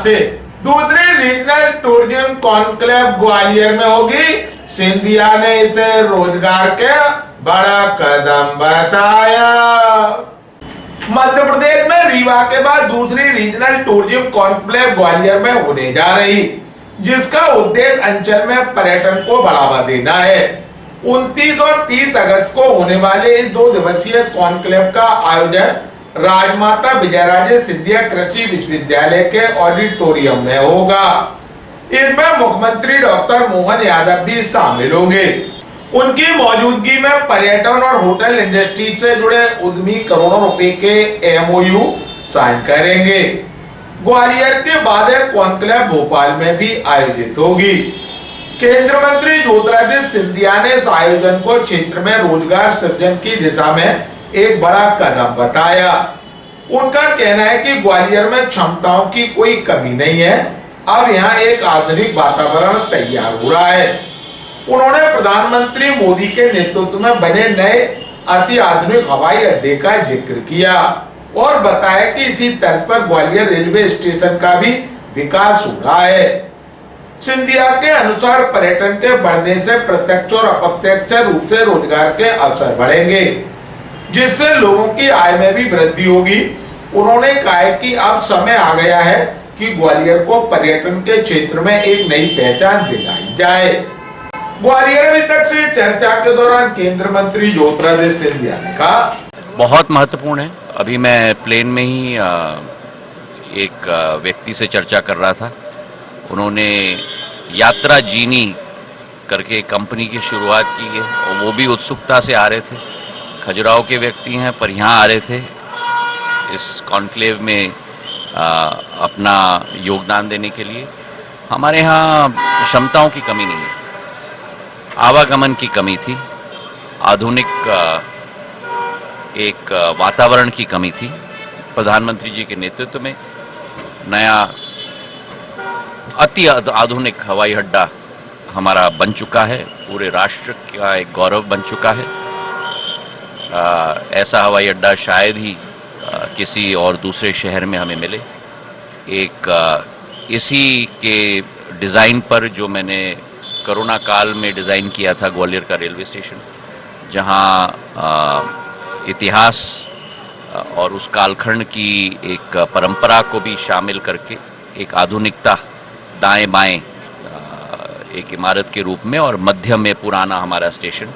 आज से दूसरी रीजनल टूरिज्म कॉन्क्लेव ग्वालियर में होगी। सिंधिया ने इसे रोजगार के बड़ा कदम बताया। मध्य प्रदेश में रीवा के बाद दूसरी रीजनल टूरिज्म कॉन्क्लेव ग्वालियर में होने जा रही, जिसका उद्देश्य अंचल में पर्यटन को बढ़ावा देना है। 29 और 30 अगस्त को होने वाले इस 2 दिवसीय कॉन्क्लेव का आयोजन राजमाता विजयराजे सिंधिया कृषि विश्वविद्यालय के ऑडिटोरियम में होगा। इसमें मुख्यमंत्री डॉक्टर मोहन यादव भी शामिल होंगे। उनकी मौजूदगी में पर्यटन और होटल इंडस्ट्री से जुड़े उद्यमी करोड़ों रुपए के MOU साइन करेंगे। ग्वालियर के बाद कॉन्क्लेव भोपाल में भी आयोजित होगी। केंद्रीय मंत्री ज्योतिरादित्य सिंधिया ने इस आयोजन को क्षेत्र में रोजगार सृजन की दिशा में एक बड़ा कदम बताया। उनका कहना है कि ग्वालियर में क्षमताओं की कोई कमी नहीं है, अब यहाँ एक आधुनिक वातावरण तैयार हो रहा है। उन्होंने प्रधानमंत्री मोदी के नेतृत्व में बने नए अति आधुनिक हवाई अड्डे का जिक्र किया और बताया कि इसी तर्ज पर ग्वालियर रेलवे स्टेशन का भी विकास हो रहा है। सिंधिया के अनुसार पर्यटन के बढ़ने से प्रत्यक्ष और अप्रत्यक्ष रूप से रोजगार के अवसर बढ़ेंगे, जिससे लोगों की आय में भी वृद्धि होगी। उन्होंने कहा कि अब समय आ गया है कि ग्वालियर को पर्यटन के क्षेत्र में एक नई पहचान दिलाई जाए। ग्वालियर में तक से चर्चा के दौरान केंद्रीय मंत्री ज्योतिरादित्य सिंधिया ने कहा, बहुत महत्वपूर्ण है। अभी मैं प्लेन में ही एक व्यक्ति से चर्चा कर रहा था। उन्होंने यात्रा जीनी करके कंपनी की शुरुआत की है और वो भी उत्सुकता से आ रहे थे। खजुराहो के व्यक्ति हैं पर यहाँ आ रहे थे इस कॉन्क्लेव में अपना योगदान देने के लिए। हमारे यहाँ क्षमताओं की कमी नहीं है, आवागमन की कमी थी, आधुनिक एक वातावरण की कमी थी। प्रधानमंत्री जी के नेतृत्व में नया अति आधुनिक हवाई अड्डा हमारा बन चुका है, पूरे राष्ट्र का एक गौरव बन चुका है। ऐसा हवाई अड्डा शायद ही किसी और दूसरे शहर में हमें मिले। एक इसी के डिज़ाइन पर जो मैंने कोरोना काल में डिज़ाइन किया था ग्वालियर का रेलवे स्टेशन, जहां इतिहास और उस कालखंड की एक परंपरा को भी शामिल करके एक आधुनिकता दाएं बाएं एक इमारत के रूप में और मध्य में पुराना हमारा स्टेशन,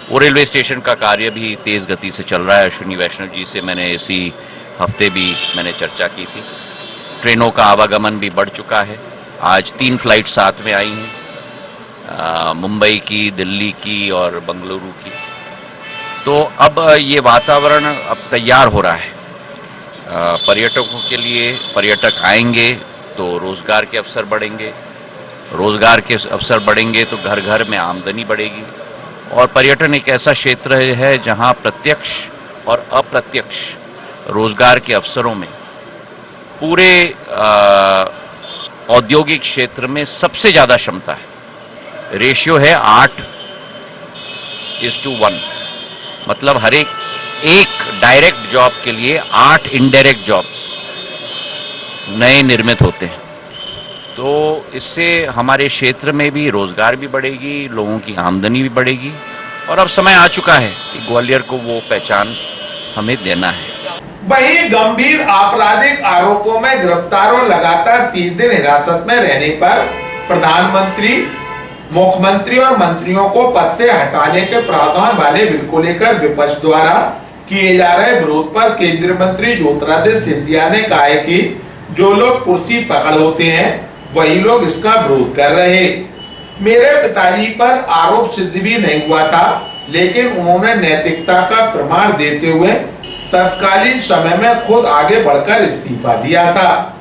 वो रेलवे स्टेशन का कार्य भी तेज़ गति से चल रहा है। अश्विनी वैष्णव जी से मैंने इसी हफ्ते भी मैंने चर्चा की थी। ट्रेनों का आवागमन भी बढ़ चुका है। आज 3 फ्लाइट साथ में आई हैं, मुंबई की, दिल्ली की और बंगलुरु की। तो अब ये वातावरण अब तैयार हो रहा है पर्यटकों के लिए। पर्यटक आएंगे तो रोज़गार के अवसर बढ़ेंगे, रोज़गार के अवसर बढ़ेंगे तो घर घर में आमदनी बढ़ेगी। और पर्यटन एक ऐसा क्षेत्र है जहां प्रत्यक्ष और अप्रत्यक्ष रोज़गार के अवसरों में पूरे औद्योगिक क्षेत्र में सबसे ज़्यादा क्षमता है। रेशियो है 8:1, मतलब हर एक डायरेक्ट जॉब के लिए 8 इनडायरेक्ट जॉब्स नए निर्मित होते हैं। तो इससे हमारे क्षेत्र में भी रोजगार भी बढ़ेगी, लोगों की आमदनी भी बढ़ेगी और अब समय आ चुका है कि ग्वालियर को वो पहचान हमें देना है। वहीं गंभीर आपराधिक आरोपों में गिरफ्तार और लगातार 30 दिन हिरासत में रहने पर प्रधानमंत्री, मुख्यमंत्री और मंत्रियों को पद से हटाने के प्रावधान वाले बिल को लेकर विपक्ष द्वारा किए जा रहे विरोध पर केंद्रीय मंत्री ज्योतिरादित्य सिंधिया ने कहा है कि जो लोग कुर्सी पकड़ होते हैं वही लोग इसका विरोध कर रहे। मेरे पिताजी पर आरोप सिद्ध भी नहीं हुआ था, लेकिन उन्होंने नैतिकता का प्रमाण देते हुए तत्कालीन समय में खुद आगे बढ़कर इस्तीफा दिया था।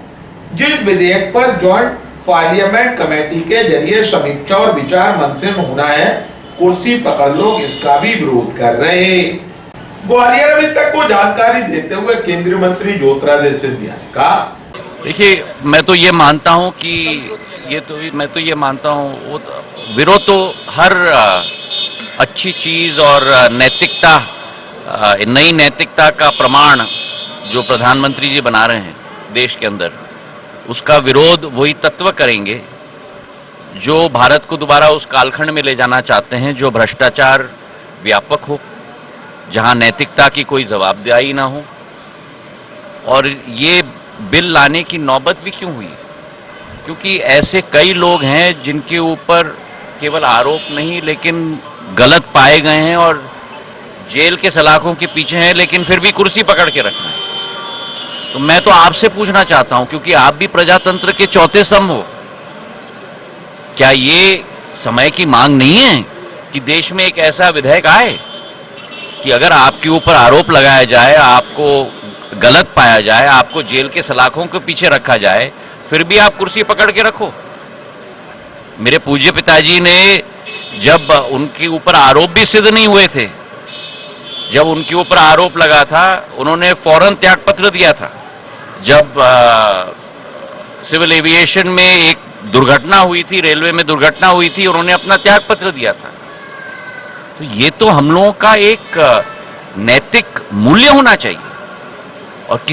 जिस विधेयक पर जॉइंट पार्लियामेंट कमेटी के जरिए समीक्षा और विचार मंथन होना है, कुर्सी पकड़ लोग इसका भी विरोध कर रहे। ग्वालियर में तक को जानकारी देते हुए केंद्रीय मंत्री ज्योतिरादित्य सिंधिया ने कहा, देखिए मैं तो ये मानता हूँ कि मैं तो ये मानता हूँ विरोध तो हर अच्छी चीज और नैतिकता, नई नैतिकता का प्रमाण जो प्रधानमंत्री जी बना रहे हैं देश के अंदर, उसका विरोध वही तत्व करेंगे जो भारत को दोबारा उस कालखंड में ले जाना चाहते हैं जो भ्रष्टाचार व्यापक हो, जहां नैतिकता की कोई जवाबदेही ना हो। और ये बिल लाने की नौबत भी क्यों हुई? क्योंकि ऐसे कई लोग हैं जिनके ऊपर केवल आरोप नहीं लेकिन गलत पाए गए हैं और जेल के सलाखों के पीछे हैं, लेकिन फिर भी कुर्सी पकड़ के रखना है। तो मैं तो आपसे पूछना चाहता हूं, क्योंकि आप भी प्रजातंत्र के चौथे स्तंभ हो, क्या ये समय की मांग नहीं है कि देश में एक ऐसा विधेयक आए कि अगर आपके ऊपर आरोप लगाया जाए, आपको गलत पाया जाए, आपको जेल के सलाखों के पीछे रखा जाए, फिर भी आप कुर्सी पकड़ के रखो? मेरे पूज्य पिताजी ने जब उनके ऊपर आरोप भी सिद्ध नहीं हुए थे, जब उनके ऊपर आरोप लगा था, उन्होंने फौरन त्यागपत्र दिया था। जब सिविल एविएशन में एक दुर्घटना हुई थी, रेलवे में दुर्घटना हुई थी, उन्होंने अपना त्यागपत्र दिया था। तो ये तो हम लोगों का एक नैतिक मूल्य होना चाहिए, और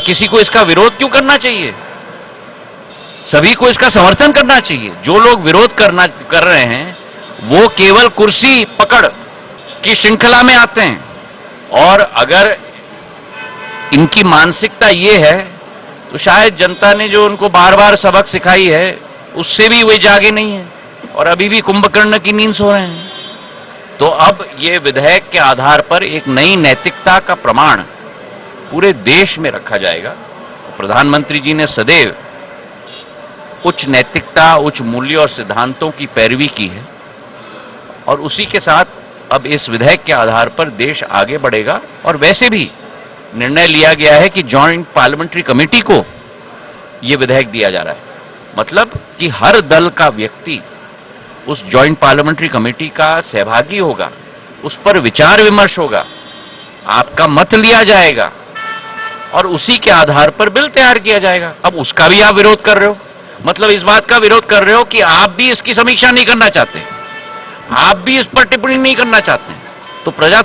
किसी को इसका विरोध क्यों करना चाहिए? सभी को इसका समर्थन करना चाहिए। जो लोग विरोध कर रहे हैं वो केवल कुर्सी पकड़ की श्रृंखला में आते हैं, और अगर इनकी मानसिकता ये है तो शायद जनता ने जो उनको बार बार सबक सिखाई है उससे भी वे जागे नहीं है और अभी भी कुंभकर्ण की नींद सो रहे हैं। तो अब ये विधेयक के आधार पर एक नई नैतिकता का प्रमाण पूरे देश में रखा जाएगा। प्रधानमंत्री जी ने सदैव उच्च नैतिकता, उच्च मूल्य और सिद्धांतों की पैरवी की है, और उसी के साथ अब इस विधेयक के आधार पर देश आगे बढ़ेगा। और वैसे भी निर्णय लिया गया है कि जॉइंट पार्लियामेंट्री कमेटी को यह विधेयक दिया जा रहा है, मतलब कि हर दल का व्यक्ति उस जॉइंट पार्लियामेंट्री कमेटी का सहभागी होगा, उस पर विचार विमर्श होगा, आपका मत लिया जाएगा और उसी के आधार पर बिल तैयार किया जाएगा। अब उसका भी आप विरोध कर रहे हो, मतलब इस बात का विरोध कर रहे हो कि आप भी इसकी समीक्षा नहीं करना चाहते, आप भी इस पर टिप्पणी नहीं करना चाहते। तो प्रजा